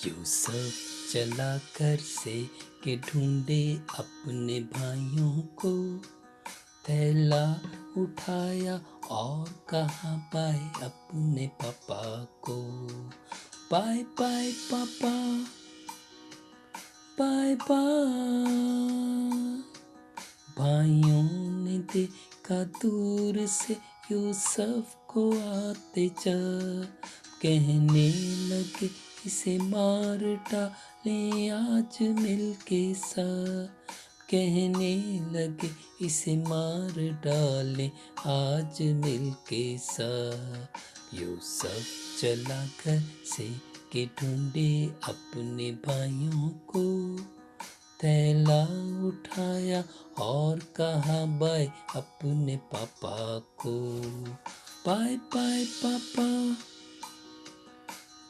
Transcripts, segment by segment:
यूसुफ चला घर से के ढूंढे अपने भाइयों को, थैला उठाया और कहा बाय अपने पापा को। बाय बाय पापा, बाय बाय। भाइयों ने देखा दूर से यूसुफ को आते, जब कहने लगे इसे मार डालें आज मिलके सब। कहने लगे इसे मार डालें आज मिलके सब। यूसुफ चला घर से के ढूंढे अपने भाइयों को, थैला उठाया और कहा बाय अपने पापा को। बाय बाय पापा,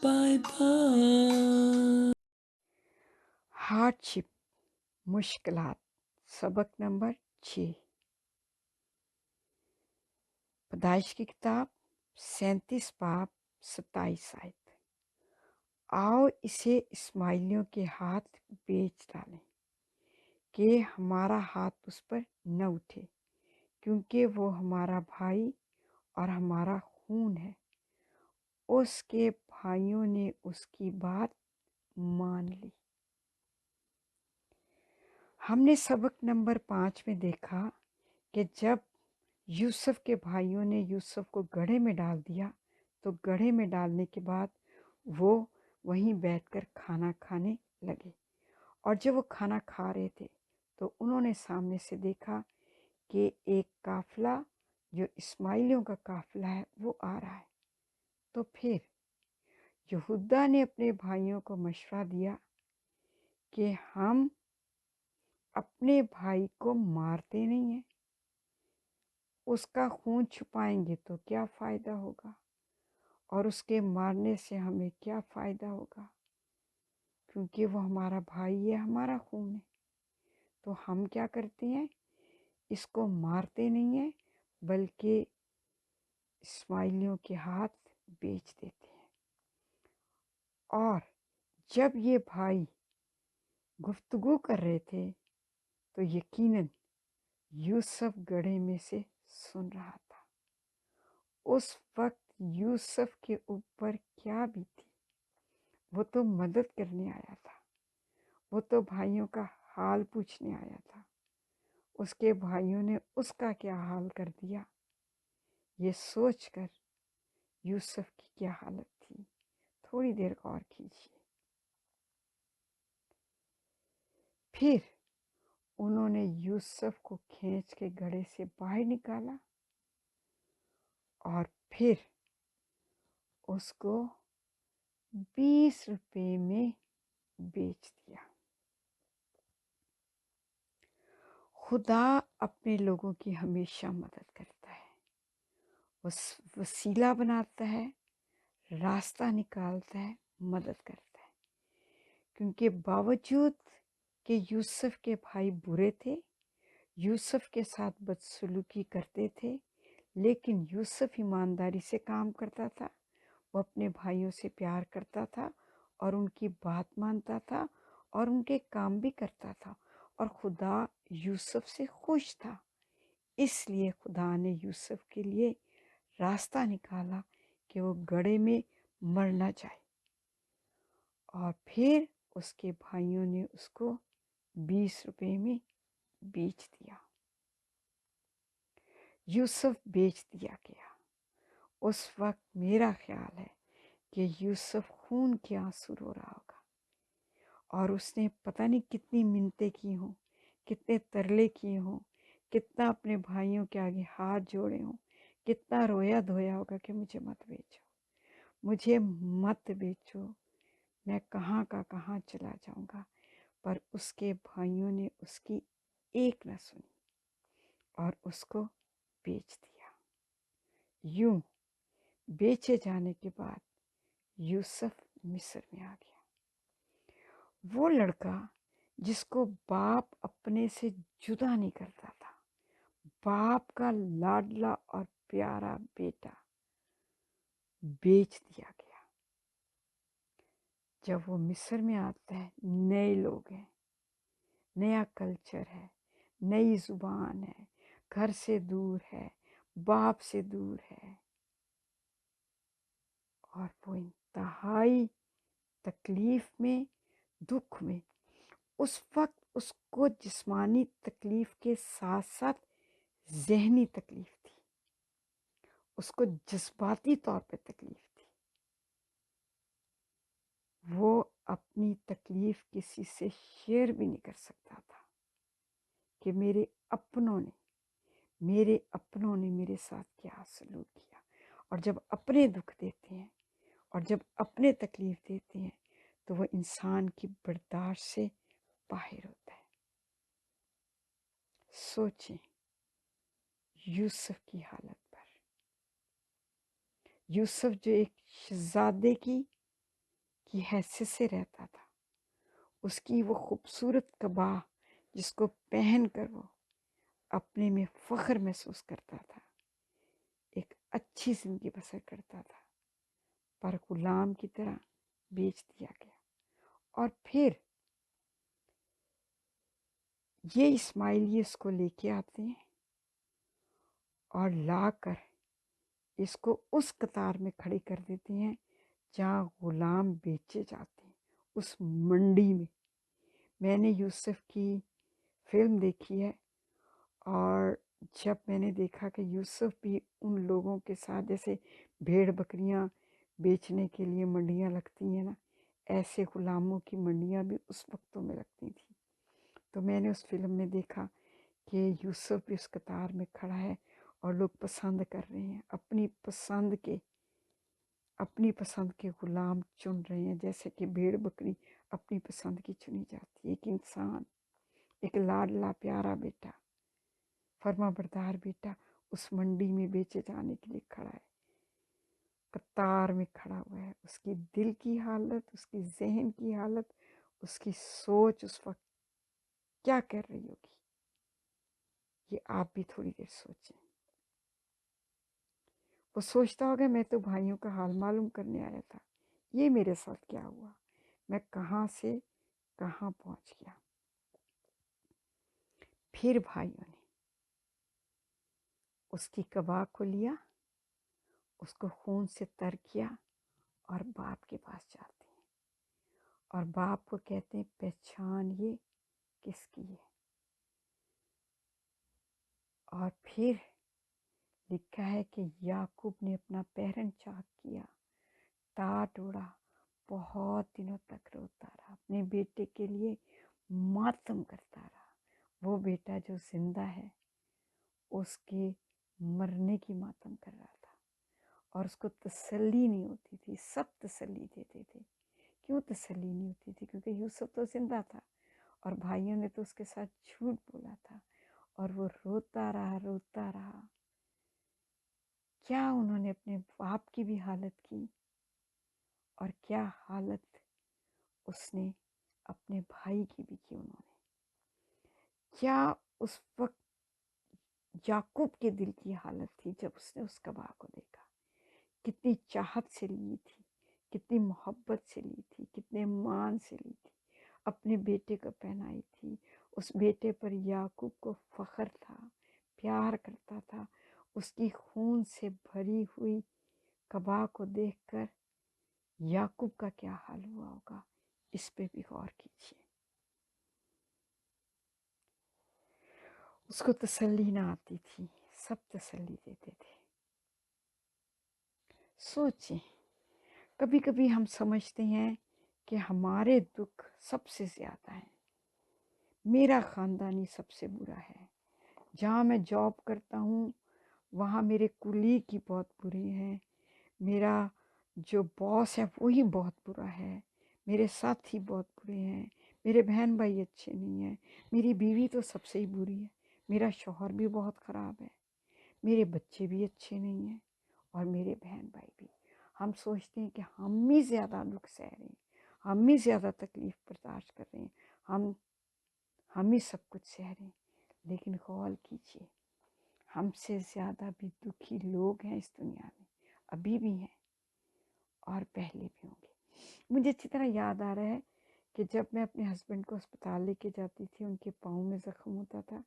बाय बाय। हार्डशिप, मुश्किलात। सबक नंबर 6। पैदाइश की किताब 37 बाब 27 आयत। आओ इसे इस्माइलियों के हाथ बेच डालें कि हमारा हाथ उस पर न उठे, क्योंकि वो हमारा भाई और हमारा खून है। उसके भाइयों ने उसकी बात मान ली। हमने सबक नंबर 5 में देखा कि जब यूसुफ के भाइयों ने यूसुफ को गड्ढे में डाल दिया, तो गड्ढे में डालने के बाद वो वहीं बैठकर खाना खाने लगे। और जब वो खाना खा रहे थे तो उन्होंने सामने से देखा कि एक काफिला जो इस्माइलियों का काफिला है वो आ रहा है। तो फिर यहूदा ने अपने भाइयों को मशवरा दिया कि हम अपने भाई को मारते नहीं हैं, उसका खून छुपाएंगे तो क्या फ़ायदा होगा, और उसके मारने से हमें क्या फ़ायदा होगा, क्योंकि वो हमारा भाई है, हमारा खून है। तो हम क्या करते हैं, इसको मारते नहीं हैं बल्कि इस्माइलियों के हाथ बेच देते हैं। और जब ये भाई गुफ्तगू कर रहे थे तो यकीनन यूसुफ गड्ढे में से सुन रहा था। उस वक्त यूसुफ के ऊपर क्या बीती। वो तो मदद करने आया था, वो तो भाइयों का हाल पूछने आया था। उसके भाइयों ने उसका क्या हाल कर दिया, ये सोचकर यूसुफ की क्या हालत थी। थोड़ी देर गौर कीजिए। फिर उन्होंने यूसुफ को खींच के गड्ढे से बाहर निकाला और फिर उसको 20 रुपए में बेच दिया। खुदा अपने लोगों की हमेशा मदद करता है, वसीला बनाता है, रास्ता निकालता है, मदद करता है। क्योंकि बावजूद कि यूसुफ के भाई बुरे थे, यूसुफ के साथ बदसलूकी करते थे, लेकिन यूसुफ ईमानदारी से काम करता था। वो अपने भाइयों से प्यार करता था और उनकी बात मानता था और उनके काम भी करता था, और खुदा यूसुफ से खुश था। इसलिए खुदा ने यूसुफ के लिए रास्ता निकाला कि वो गड्ढे में मर ना जाए। और फिर उसके भाइयों ने उसको 20 रुपए में बेच दिया। यूसुफ बेच दिया गया। उस वक्त मेरा ख्याल है कि यूसुफ खून के आंसू रो रहा होगा, और उसने पता नहीं कितनी मिन्नतें की हों, कितने तरले किए हों, कितना अपने भाइयों के आगे हाथ जोड़े हों, कितना रोया धोया होगा कि मुझे मत बेचो, मुझे मत बेचो, मैं कहाँ का कहाँ चला जाऊँगा। पर उसके भाइयों ने उसकी एक न सुनी और उसको बेच दिया। यूं बेचे जाने के बाद यूसुफ मिस्र में आ गया। वो लड़का जिसको बाप अपने से जुदा नहीं करता था, बाप का लाडला और प्यारा बेटा, बेच दिया गया। जब वो मिस्र में आता है, नए लोग हैं, नया कल्चर है, नई ज़ुबान है, घर से दूर है, बाप से दूर है, और वो इंतहाई तकलीफ़ में, दुख में, उस वक्त उसको जिस्मानी तकलीफ़ के साथ साथ ज़हनी तकलीफ़ थी, उसको जज्बाती तौर पे तकलीफ़ थी। वो अपनी तकलीफ़ किसी से शेयर भी नहीं कर सकता था कि मेरे अपनों ने मेरे साथ क्या सलूक किया। और जब अपने दुख देते हैं और जब अपने तकलीफ़ देते हैं तो वो इंसान की बर्दाश्त से बाहर होता है। सोचें यूसुफ की हालत पर। यूसुफ जो एक शहज़ादे की हैसियत से रहता था, उसकी वो खूबसूरत कबा जिसको पहन कर वो अपने में फ़ख्र महसूस करता था, एक अच्छी ज़िंदगी बसर करता था, पर गुलाम की तरह बेच दिया गया। और फिर ये इस्माइली इसको लेके आते हैं और लाकर इसको उस कतार में खड़ी कर देते हैं जहाँ ग़ुलाम बेचे जाते हैं, उस मंडी में। मैंने यूसुफ की फ़िल्म देखी है और जब मैंने देखा कि यूसुफ भी उन लोगों के साथ, जैसे भेड़ बकरियां बेचने के लिए मंडियां लगती हैं ना, ऐसे ग़ुलामों की मंडियां भी उस वक्तों में लगती थी। तो मैंने उस फिल्म में देखा कि यूसुफ भी उस कतार में खड़ा है और लोग पसंद कर रहे हैं, अपनी पसंद के ग़ुलाम चुन रहे हैं, जैसे कि भेड़ बकरी अपनी पसंद की चुनी जाती है। एक इंसान, एक लाडला प्यारा बेटा, फर्माबरदार बेटा उस मंडी में बेचे जाने के लिए खड़ा है, कतार में खड़ा हुआ है। उसकी दिल की हालत, उसकी जहन की हालत, उसकी सोच उस वक्त क्या कर रही होगी, ये आप भी थोड़ी देर सोचें। वो सोचता होगा मैं तो भाइयों का हाल मालूम करने आया था, ये मेरे साथ क्या हुआ, मैं कहाँ से कहाँ पहुँच गया। फिर भाइयों ने उसकी कबाब को लिया, उसको खून से तर किया और बाप के पास जाते हैं और बाप को कहते हैं पहचान ये किसकी है। और फिर लिखा है कि याकूब ने अपना पैरन चाक किया, टाट उड़ा, बहुत दिनों तक रोता रहा, अपने बेटे के लिए मातम करता रहा। वो बेटा जो जिंदा है उसके मरने की मातम कर रहा था और उसको तसल्ली नहीं होती थी। सब तसल्ली देते थे। क्यों तसल्ली नहीं होती थी? क्योंकि यूसुफ तो जिंदा था और भाइयों ने तो उसके साथ झूठ बोला था और वो रोता रहा। क्या उन्होंने अपने बाप की भी हालत की और क्या हालत उसने अपने भाई की भी की उन्होंने। क्या उस वक्त याकूब के दिल की हालत थी जब उसने उस कबा को देखा, कितनी चाहत से ली थी, कितनी मोहब्बत से ली थी, कितने मान से ली थी, अपने बेटे को पहनाई थी। उस बेटे पर याकूब को फ़ख्र था, प्यार करता था। उसकी खून से भरी हुई कबा को देखकर याकूब का क्या हाल हुआ होगा, इस पे भी गौर कीजिए। उसको तसल्ली ना आती थी, सब तसल्ली देते थे। सोचें, कभी कभी हम समझते हैं कि हमारे दुख सबसे ज़्यादा हैं, मेरा ख़ानदानी सबसे बुरा है, जहाँ मैं जॉब करता हूँ वहाँ मेरे कुलीग ही बहुत बुरे हैं, मेरा जो बॉस है वही बहुत बुरा है, मेरे साथी बहुत बुरे हैं, मेरे बहन भाई अच्छे नहीं हैं, मेरी बीवी तो सबसे ही बुरी है, मेरा शौहर भी बहुत ख़राब है, मेरे बच्चे भी अच्छे नहीं हैं और मेरे बहन भाई भी। हम सोचते हैं कि हम ही ज़्यादा दुख सह रहे हैं, हम ही ज़्यादा तकलीफ़ बर्दाश्त कर रहे हैं, हम ही सब कुछ सह रहे हैं। लेकिन गौर कीजिए, हमसे ज़्यादा भी दुखी लोग हैं इस दुनिया में, अभी भी हैं और पहले भी होंगे। मुझे अच्छी तरह याद आ रहा है कि जब मैं अपने हस्बैंड को अस्पताल लेके जाती थी, उनके पाँव में ज़ख्म होता था,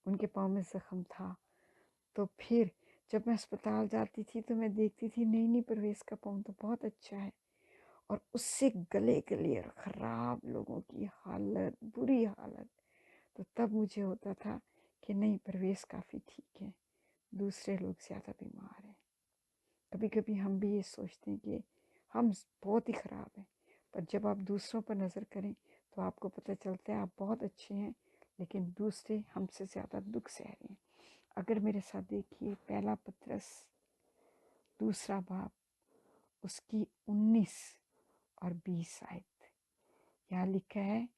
उनके पाँव में ज़ख्म था। तो फिर जब मैं अस्पताल जाती थी तो मैं देखती थी नहीं नहीं परवेज़ का पाँव तो बहुत अच्छा है, और उससे गले गले और ख़राब लोगों की हालत, बुरी हालत। तो तब मुझे होता था कि नहीं परवेज़ काफ़ी ठीक है, दूसरे लोग ज़्यादा बीमार हैं। कभी कभी हम भी ये सोचते हैं कि हम बहुत ही ख़राब हैं, पर जब आप दूसरों पर नज़र करें तो आपको पता चलता है आप बहुत अच्छे हैं, लेकिन दूसरे हमसे ज़्यादा दुख सह रहे हैं। अगर मेरे साथ देखिए पहला पत्रस दूसरा बाब उसकी 19 और 20 आयत, यहाँ लिखा है,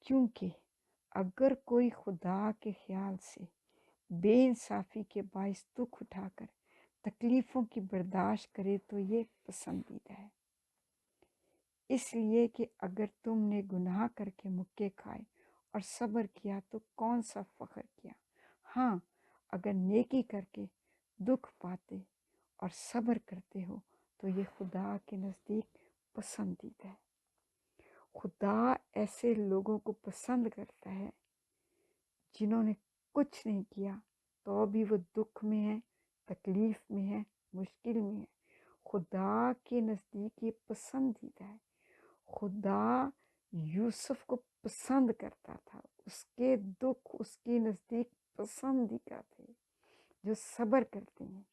क्योंकि अगर कोई खुदा के ख्याल से बेइंसाफ़ी के बाइस दुख उठाकर तकलीफ़ों की बर्दाश्त करे तो ये पसंदीदा है। इसलिए कि अगर तुमने गुनाह करके मुक्के खाए और सब्र किया तो कौन सा फ़ख्र किया। हाँ, अगर नेकी करके दुख पाते और सब्र करते हो तो ये खुदा के नज़दीक पसंदीदा है। खुदा ऐसे लोगों को पसंद करता है जिन्होंने कुछ नहीं किया तो भी वो दुख में है, तकलीफ़ में है, मुश्किल में है। खुदा के नज़दीक ये पसंदीदा है। खुदा यूसुफ को पसंद करता था, उसके दुख उसके नज़दीक पसंदीदा थे। जो सब्र करते हैं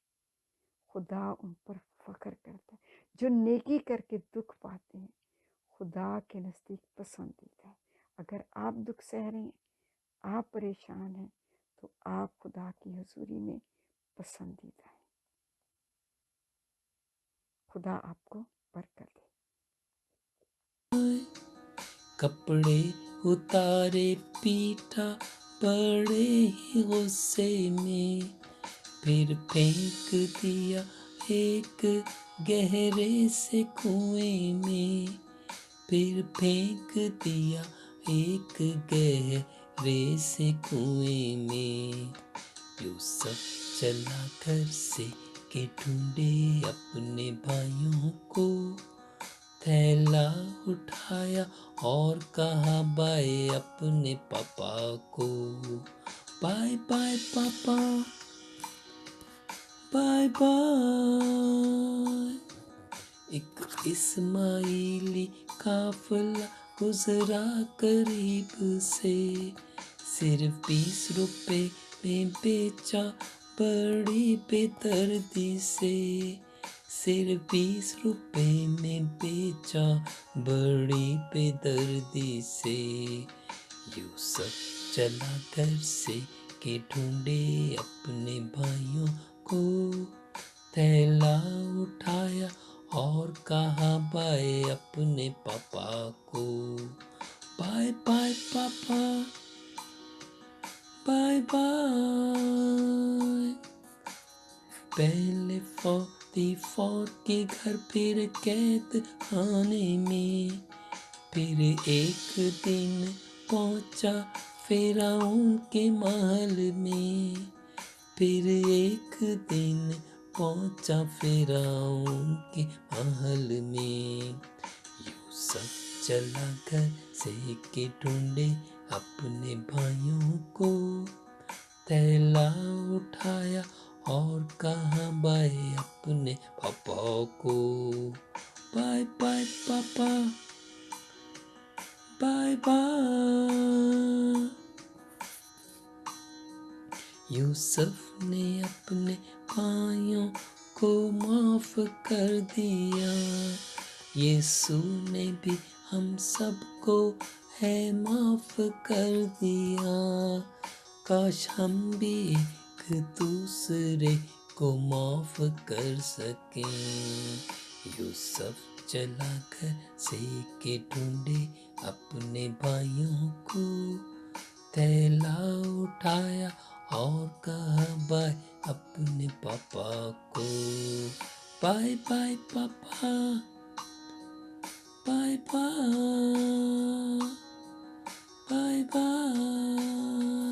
खुदा उन पर फ़ख्र करता है, जो नेकी करके दुख पाते हैं खुदा के नज़दीक पसंदीदा है। अगर आप दुख सह रहे हैं, आप परेशान हैं, तो आप खुदा की हुजूरी में पसंदीदा है। खुदा आपको बरकत दे। कपड़े उतारे पीटा बड़े ही गुस्से में, फिर फेंक दिया एक गहरे से कुएं में, फिर फेंक दिया एक गहरे से कुएं में। यूसुफ चला घर से के ढूंढे अपने भाइयों को, थैला उठाया और कहा बाय अपने पापा को, बाय बाय पापा, बाय बाय। एक इस्माइली काफिला गुजरा करीब से, सिर्फ 20 रुपए में बेचा बड़ी बेदर्दी से, सिर्फ 20 रुपए में बेचा बड़ी बेदर्दी से। यूसुफ चला घर से के ढूंढे अपने भाइयों को, थैला उठाया और कहा बाय अपने पापा को, बाय बाय पापा, बाय बाय। पहले 44 के घर, फिर कैद खाने में, फिर एक दिन पहुंचा फिरौन के महल में, फिर एक दिन पहुंचा फिरौन के महल में। यूसुफ चला घर से के ढूंढे अपने भाइयों को, थैला उठाया और कहा बाय अपने पापा को, बाय बाय पापा, बाय बाय। यूसुफ ने अपने भाइयों को माफ कर दिया, यीशु ने भी हम सबको है माफ कर दिया। काश हम भी एक दूसरे को माफ कर सकें। यूसुफ चला घर से के ढूंढे अपने भाइयों को, थैला उठाया और कहा बाय अपने पापा को, बाय बाय पापा, बाय बाय, बाय बाय।